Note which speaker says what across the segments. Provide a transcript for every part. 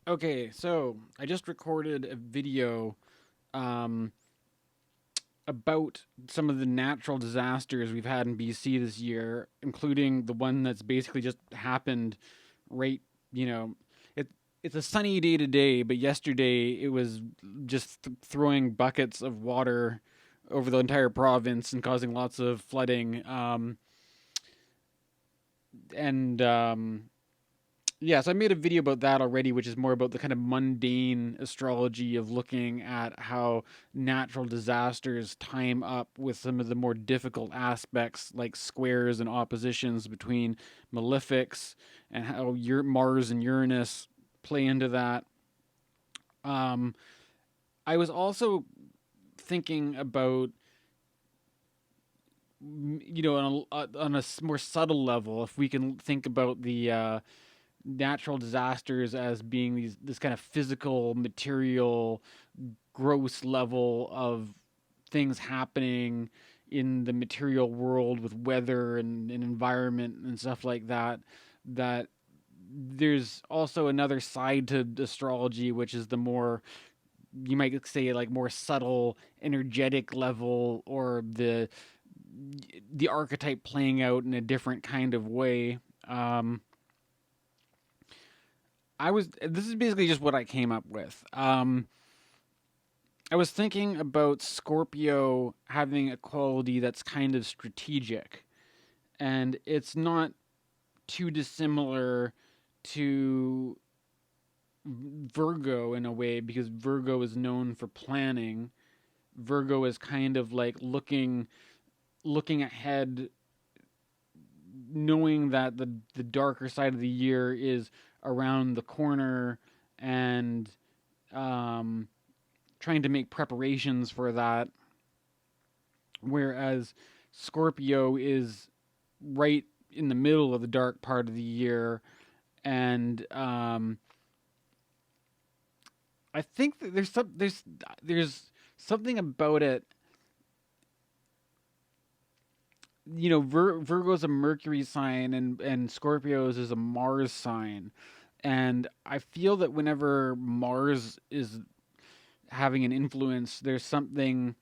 Speaker 1: Okay, so I just recorded a video um, about some of the natural disasters we've had in BC this year, including the one that's basically just happened right, you know, it it's a sunny day today, but yesterday it was just throwing buckets of water over the entire province and causing lots of flooding. And Yeah, so I made a video about that already, which is more about the kind of mundane astrology of looking at how natural disasters time up with some of the more difficult aspects, like squares and oppositions between malefics, and how Mars and Uranus play into that. Um, I was also thinking about, on a more subtle level, if we can think about the natural disasters as being this kind of physical, material, gross level of things happening in the material world with weather and environment and stuff like that. That there's also another side to astrology, which is the more, you might say, like more subtle, energetic level, or the archetype playing out in a different kind of way. Um, This is basically just what I came up with. I was thinking about Scorpio having a quality that's kind of strategic, and it's not too dissimilar to Virgo in a way, because Virgo is known for planning. Virgo is kind of like looking ahead, knowing that the darker side of the year is around the corner, and um, trying to make preparations for that. Whereas Scorpio is right in the middle of the dark part of the year, and I think that there's something about it. Virgo's a Mercury sign, and Scorpio's is a Mars sign, and I feel that whenever Mars is having an influence, there's something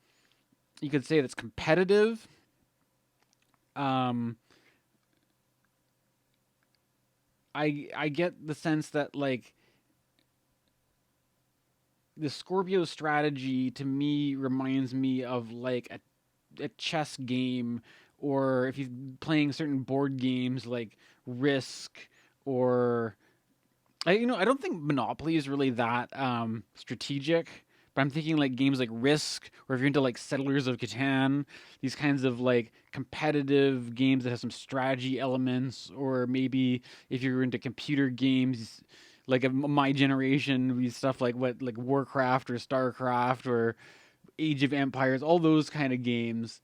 Speaker 1: you could say that's competitive. Um, I get the sense that, like, the Scorpio strategy to me reminds me of like a chess game, or if you're playing certain board games like Risk, or I don't think Monopoly is really that strategic. But I'm thinking like games like Risk, or if you're into like Settlers of Catan, these kinds of like competitive games that have some strategy elements, or maybe if you're into computer games, like my generation, stuff like like Warcraft or Starcraft or Age of Empires, all those kind of games.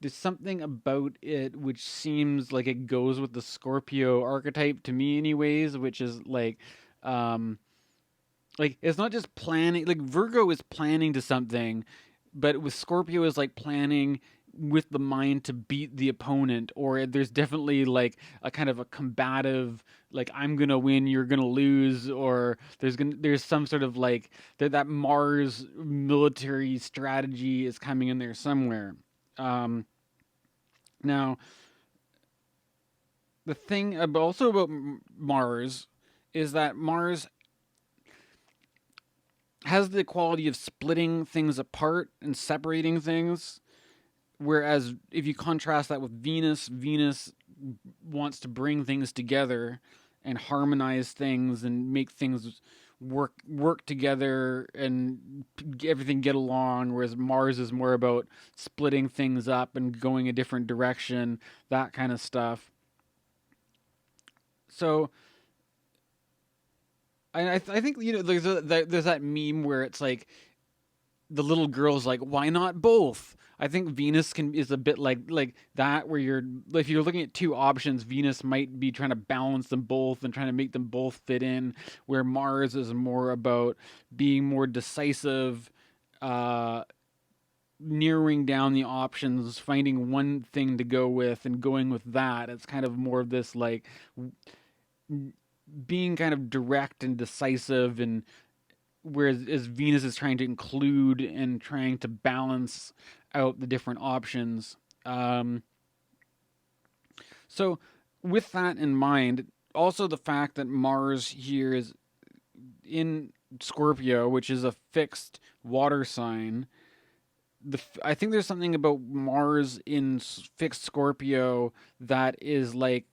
Speaker 1: There's something about it which seems like it goes with the Scorpio archetype to me, anyways, which is um, like it's not just planning. Like Virgo is planning to something, but with Scorpio is like planning with the mind to beat the opponent, or there's definitely like a kind of a combative, like I'm gonna win, you're gonna lose, or there's some sort of like that Mars military strategy is coming in there somewhere. Um, Now, the thing also about Mars is that Mars has the quality of splitting things apart and separating things. Whereas if you contrast that with Venus, Venus wants to bring things together and harmonize things and make things work together and everything get along, whereas Mars is more about splitting things up and going a different direction, that kind of stuff. So I think there's that meme where it's like the little girl's like, why not both? I think Venus can is a bit like that, where you're, if you're looking at two options, Venus might be trying to balance them both and trying to make them both fit in, where Mars is more about being more decisive, uh, narrowing down the options, finding one thing to go with and going with that. It's kind of more of this like being kind of direct and decisive, and whereas as Venus is trying to include and trying to balance out the different options. Um, so, with that in mind, also the fact that Mars here is in Scorpio, which is a fixed water sign. I think there's something about Mars in fixed Scorpio that is like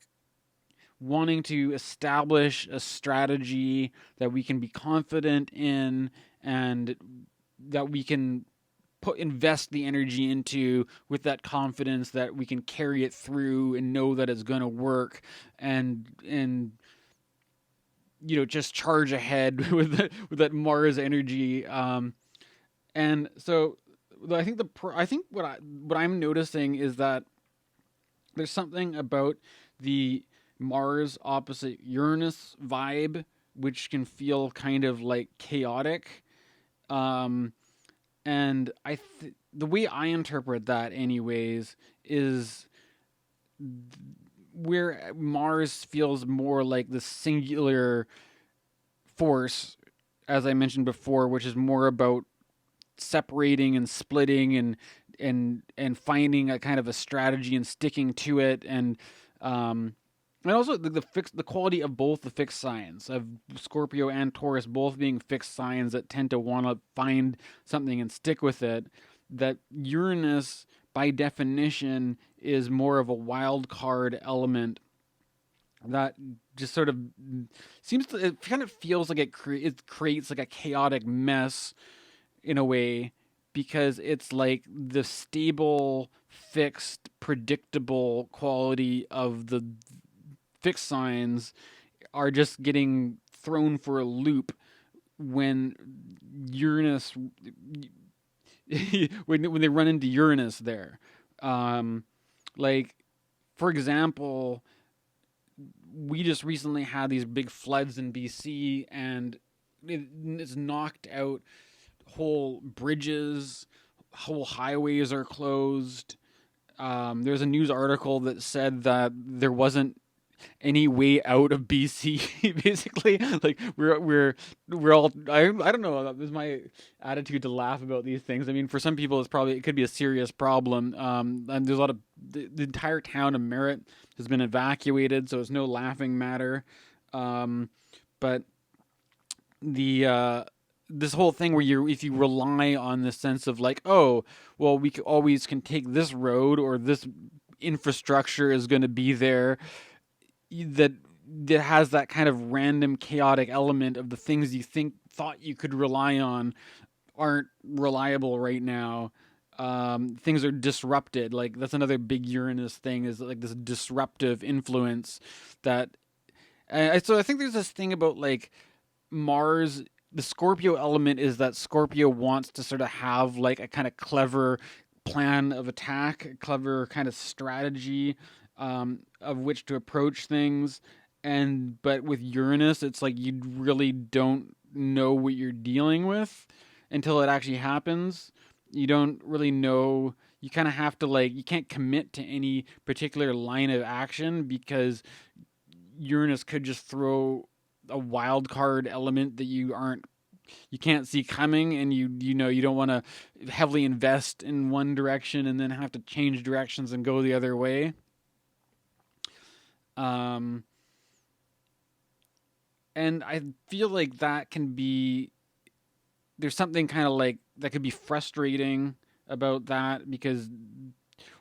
Speaker 1: wanting to establish a strategy that we can be confident in, and that we can invest the energy into with that confidence that we can carry it through and know that it's going to work, and just charge ahead with that Mars energy. And so I think what I'm noticing is that there's something about the Mars opposite Uranus vibe, which can feel kind of like chaotic. Um, and the way I interpret that, anyways, is where Mars feels more like the singular force, as I mentioned before, which is more about separating and splitting, and finding a kind of a strategy and sticking to it, um, and also the quality of both the fixed signs of Scorpio and Taurus, both being fixed signs that tend to want to find something and stick with it. That Uranus, by definition, is more of a wild card element that just sort of seems to, it kind of feels like it creates like a chaotic mess in a way, because it's like the stable, fixed, predictable quality of the fixed signs are just getting thrown for a loop when Uranus when they run into Uranus there. Um, like, for example, we just recently had these big floods in BC, and it's knocked out whole bridges, whole highways are closed. There's a news article that said that there wasn't any way out of BC. Basically, like we're all, I don't know. This is my attitude to laugh about these things. I mean, for some people, it could be a serious problem. And there's a lot of the entire town of Merritt has been evacuated, so it's no laughing matter. But the this whole thing where if you rely on the sense of like, oh, well, we always can take this road, or this infrastructure is going to be there, that has that kind of random chaotic element of the things you thought you could rely on aren't reliable right now. Things are disrupted. Like, that's another big Uranus thing, is like this disruptive influence that. So I think there's this thing about like Mars. The Scorpio element is that Scorpio wants to sort of have like a kind of clever plan of attack, a clever kind of strategy, of which to approach things. But with Uranus, it's like you really don't know what you're dealing with until it actually happens. You don't really know. You kind of have to, like, you can't commit to any particular line of action, because Uranus could just throw a wild card element that you can't see coming, and you don't want to heavily invest in one direction and then have to change directions and go the other way. Um, and I feel like that can be, there's something kind of like that could be frustrating about that, because,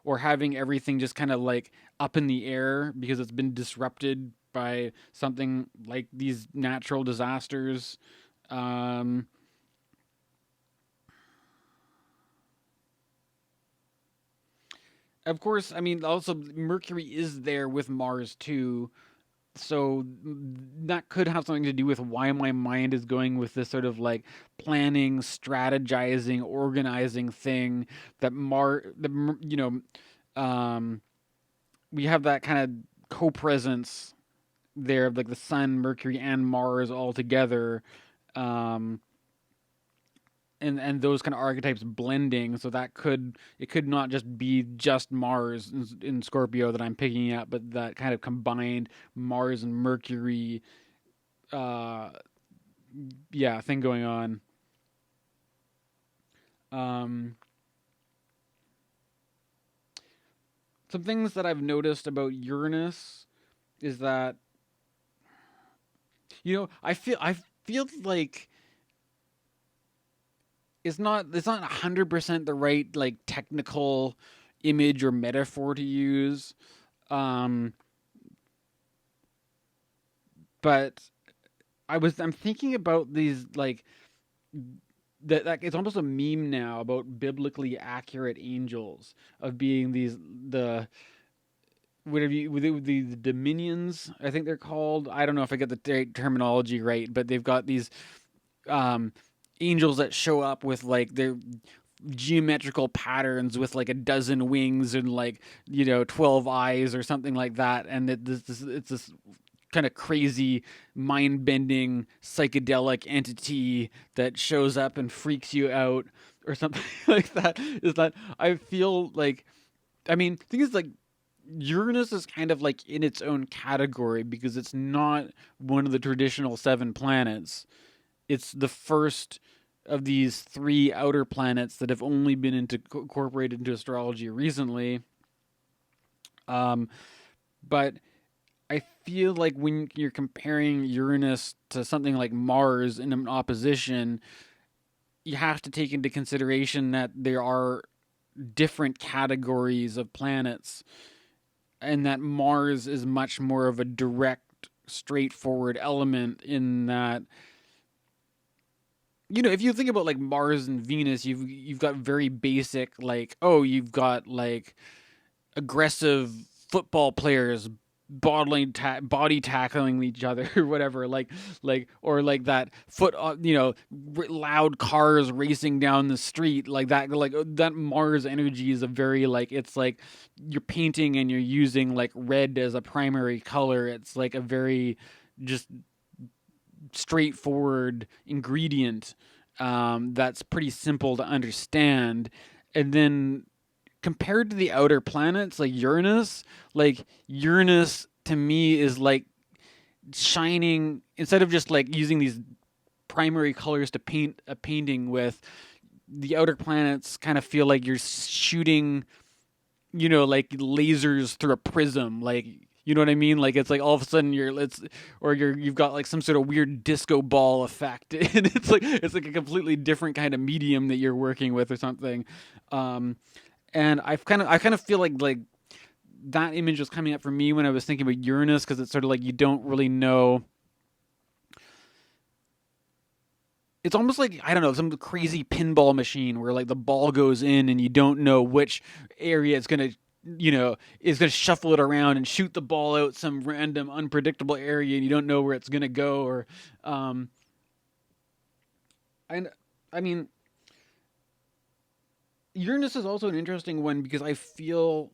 Speaker 1: or having everything just kind of like up in the air because it's been disrupted by something like these natural disasters. Um, of course, I mean, also Mercury is there with Mars too, so that could have something to do with why my mind is going with this sort of like planning, strategizing, organizing thing that um, we have that kind of co-presence there of like the Sun, Mercury, and Mars all together. Um, and those kind of archetypes blending, so it could not just be just Mars in Scorpio that I'm picking at, but that kind of combined Mars and Mercury uh, yeah, thing going on. Um, some things that I've noticed about Uranus is that I feel like it's not 100% the right like technical image or metaphor to use. Um, but I'm thinking about these like that it's almost a meme now about biblically accurate angels of being these the whatever the dominions, I think they're called. I don't know if I get the terminology right, but they've got these um angels that show up with like their geometrical patterns with like a dozen wings and like 12 eyes or something like that, and it's this kind of crazy, mind-bending, psychedelic entity that shows up and freaks you out or something like that. Is that I feel like, I mean, the thing is like Uranus is kind of like in its own category because it's not one of the traditional seven planets. It's the first of these three outer planets that have only been incorporated into astrology recently. Um, but I feel like when you're comparing Uranus to something like Mars in an opposition, you have to take into consideration that there are different categories of planets, and that Mars is much more of a direct, straightforward element in that if you think about like Mars and Venus, you've got very basic like, oh, you've got like aggressive football players body tackling each other or whatever, or like that loud cars racing down the street like that. Like that Mars energy is a very like, it's like you're painting and you're using like red as a primary color. It's like a very just straightforward ingredient, that's pretty simple to understand. And then compared to the outer planets like Uranus to me is like shining, instead of just like using these primary colors to paint a painting with. The outer planets kind of feel like you're shooting, like lasers through a prism, like, you know what I mean? Like it's like all of a sudden you've got like some sort of weird disco ball effect, and it's like a completely different kind of medium that you're working with or something. Um, and I kind of feel like that image was coming up for me when I was thinking about Uranus, because it's sort of like you don't really know. It's almost like, I don't know, some crazy pinball machine where like the ball goes in and you don't know which area it's gonna is gonna shuffle it around and shoot the ball out some random unpredictable area, and you don't know where it's gonna go. Or um and I mean, Uranus is also an interesting one because I feel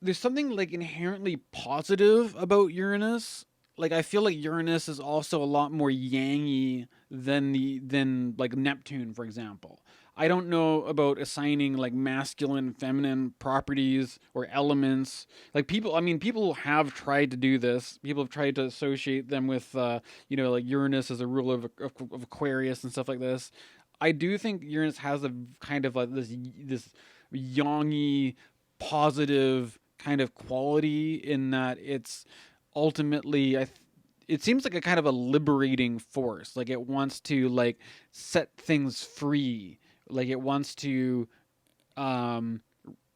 Speaker 1: there's something like inherently positive about Uranus. Like I feel like Uranus is also a lot more yangy than like Neptune, for example. I don't know about assigning like masculine, feminine properties or elements. Like people have tried to do this. People have tried to associate them with, like Uranus as a ruler of Aquarius and stuff like this. I do think Uranus has a kind of like this yangy, positive kind of quality in that it's ultimately it seems like a kind of a liberating force. Like it wants to like set things free. Like it wants to um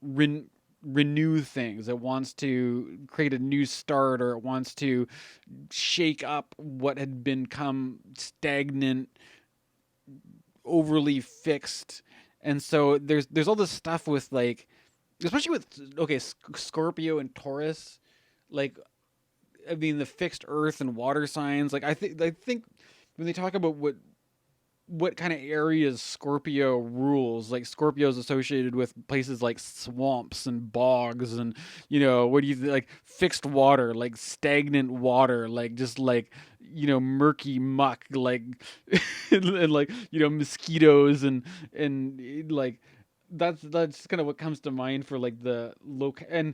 Speaker 1: ren- renew things. It wants to create a new start, or it wants to shake up what had become stagnant, overly fixed. And so there's all this stuff with like, especially with, okay, Scorpio and Taurus, like, I mean, the fixed earth and water signs. Like I think when they talk about what kind of areas Scorpio rules, like Scorpio is associated with places like swamps and bogs, and what do you like, fixed water, like stagnant water, like just like murky muck, like and like mosquitoes, and like that's kind of what comes to mind for like the loc. And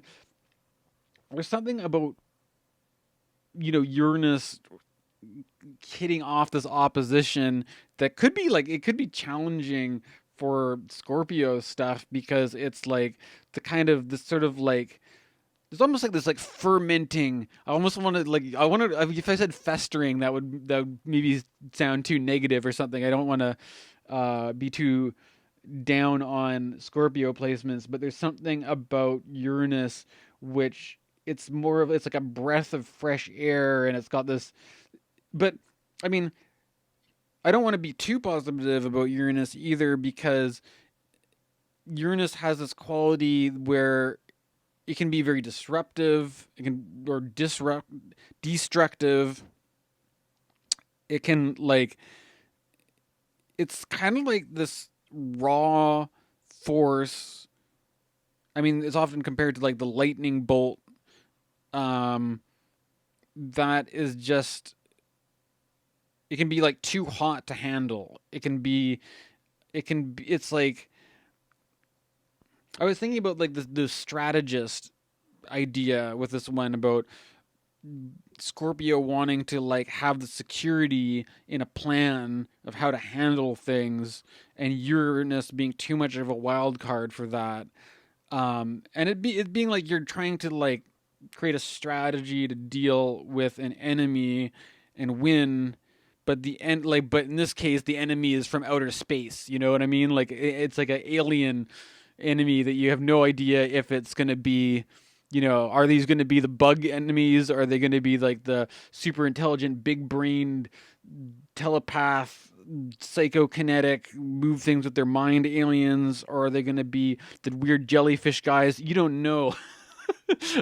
Speaker 1: there's something about Uranus hitting off this opposition that could be like it could be challenging for Scorpio stuff because it's like the kind of this sort of like there's almost like this like fermenting. I almost want to like I want to if I said festering that would maybe sound too negative or something. I don't want to be too down on Scorpio placements, but there's something about Uranus which it's like a breath of fresh air and it's got this but I mean, I don't want to be too positive about Uranus either because Uranus has this quality where it can be very disruptive, it can or destructive. It can like it's kind of like this raw force. I mean, it's often compared to like the lightning bolt um that is just it can be like too hot to handle. It's like I was thinking about like the strategist idea with this one about Scorpio wanting to like have the security in a plan of how to handle things, and Uranus being too much of a wild card for that. And it being like you're trying to like create a strategy to deal with an enemy and win, but in this case the enemy is from outer space. You know what I mean? Like it's like an alien enemy that you have no idea if it's going to be are these going to be the bug enemies? Are they going to be like the super intelligent, big brained telepath, psychokinetic, move things with their mind aliens? Or are they going to be the weird jellyfish guys? You don't know.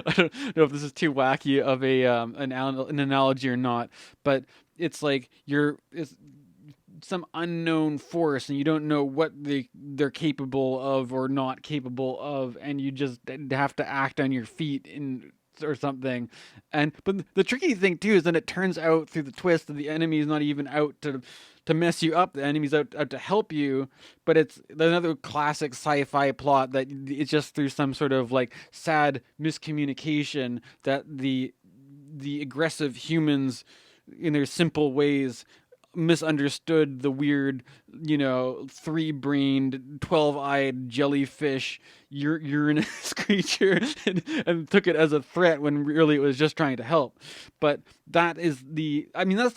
Speaker 1: I don't know if this is too wacky of an analogy or not, but it's like it's some unknown force and you don't know what they're capable of or not capable of, and you just have to act on your feet in or something. And but the tricky thing too is that it turns out through the twist that the enemy is not even out to mess you up. The enemy's out to help you. But it's another classic sci-fi plot that it's just through some sort of like sad miscommunication that the aggressive humans in their simple ways misunderstood the weird, three-brained, 12-eyed jellyfish Uranus creature and took it as a threat when really it was just trying to help. But that's the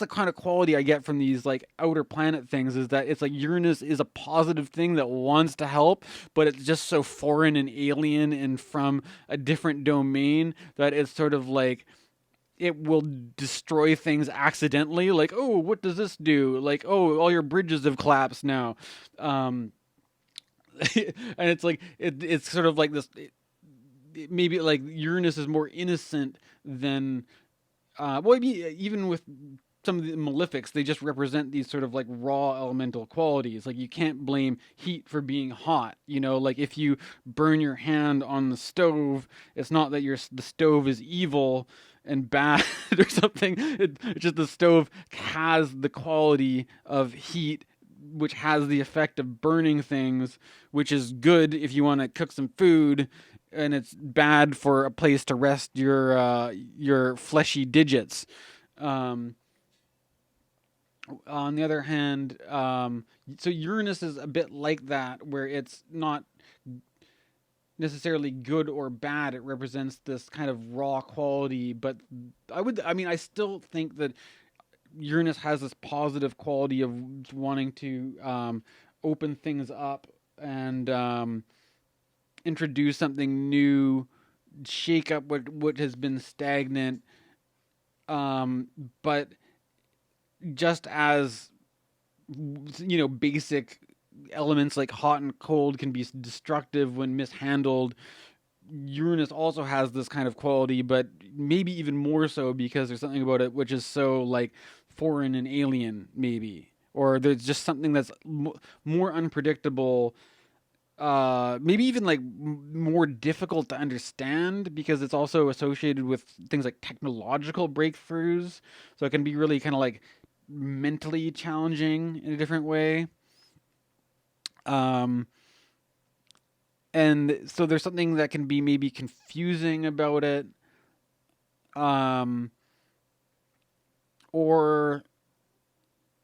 Speaker 1: kind of quality I get from these like outer planet things is that it's like Uranus is a positive thing that wants to help, but it's just so foreign and alien and from a different domain that it's sort of like it will destroy things accidentally. Like, oh, what does this do? Like, oh, all your bridges have collapsed now. Um, and it's like it's sort of like this. Maybe like Uranus is more innocent than well, even with some of the malefics, they just represent these sort of like raw elemental qualities. Like you can't blame heat for being hot. Like if you burn your hand on the stove, it's not that the stove is evil and bad or something. It's just the stove has the quality of heat, which has the effect of burning things, which is good if you want to cook some food, and it's bad for a place to rest your fleshy digits. Um, on the other hand, so Uranus is a bit like that, where it's not necessarily good or bad. It represents this kind of raw quality, but I still think that Uranus has this positive quality of wanting to open things up and introduce something new, shake up what has been stagnant. But just as basic elements like hot and cold can be destructive when mishandled, Uranus also has this kind of quality, but maybe even more so because there's something about it which is so like foreign and alien, maybe, or there's just something that's more unpredictable. Maybe even like more difficult to understand because it's also associated with things like technological breakthroughs. So it can be really kind of like mentally challenging in a different way. Um, and so there's something that can be maybe confusing about it. Um, or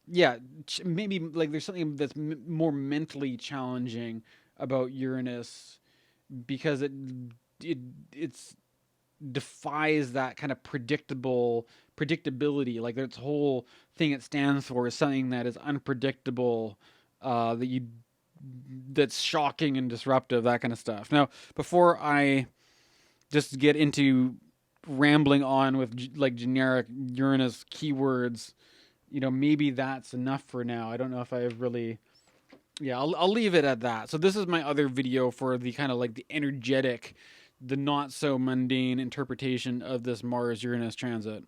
Speaker 1: yeah, maybe like there's something that's more mentally challenging about Uranus because it it's defies that kind of predictability. Like its whole thing it stands for is something that is unpredictable, that you that's shocking and disruptive, that kind of stuff. Now, before I just get into rambling on with like generic Uranus keywords, maybe that's enough for now. I don't know if I've really. Yeah, I'll leave it at that. So this is my other video for the kind of like the energetic, the not so mundane interpretation of this Mars Uranus transit.